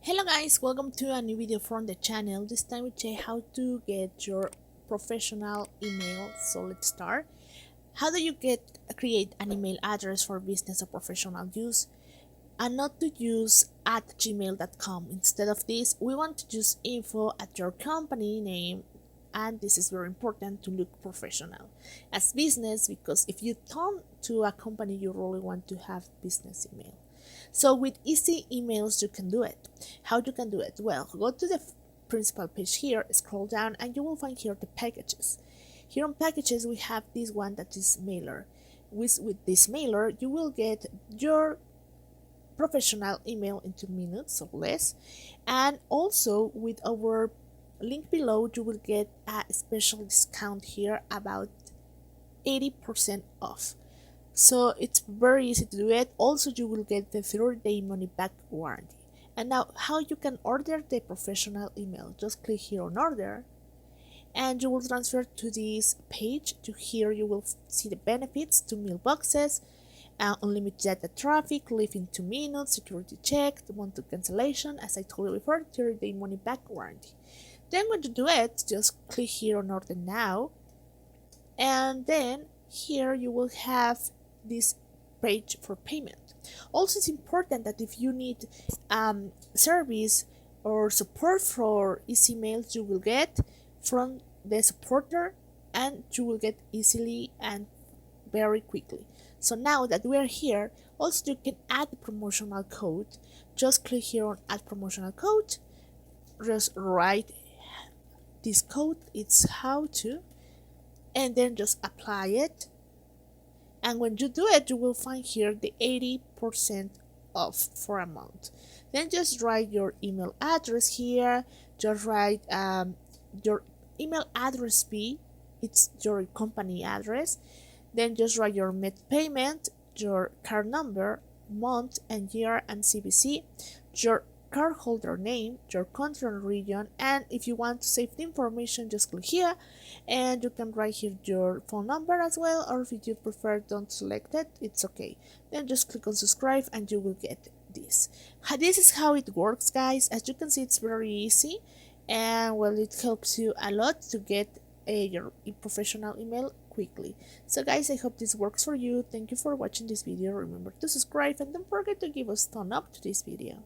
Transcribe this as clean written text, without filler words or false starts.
Hello guys, welcome to a new video from the channel. This time we check how to get your professional email. So let's start. How do you create an email address for business or professional use and not to use at gmail.com? Instead of this, we want to use info at your company name, and this is very important to look professional as business, because if you turn to a company, you really want to have business email. So with easy emails you can do it. How you can do it? Well, go to the principal page here, scroll down, and you will find here the packages. Here on packages we have this one that is mailer. With this mailer you will get your professional email in 2 minutes or less, and also with our link below you will get a special discount here about 80% off. So it's very easy to do it. Also you will get the 30-day money back warranty. And now how you can order the professional email? Just click here on order and you will transfer to this page. To here you will see the benefits: 2 mailboxes, unlimited data traffic, live in 2 minutes, security check, the monthly cancellation, as I told you before, 30-day money back warranty. Then when you do it, just click here on order now, and then here you will have this page for payment. Also, it's important that if you need service or support for easy mails, you will get from the supporter, and you will get easily and very quickly. So now that we are here, also you can add the promotional code. Just click here on add promotional code, just write this code, it's how to, and then just apply it. And when you do it, you will find here the 80% off for a month. Then just write your email address here. Just write your email address B, it's your company address. Then just write your method payment, your card number, month and year and CVC, your cardholder name, your country and region, and if you want to save the information, just click here, and you can write here your phone number as well, or if you prefer don't select it, it's okay. Then just click on subscribe and you will get this. This is how it works, guys. As you can see, it's very easy, and well, it helps you a lot to get your professional email quickly. So guys, I hope this works for you. Thank you for watching this video. Remember to subscribe and don't forget to give us a thumb up to this video.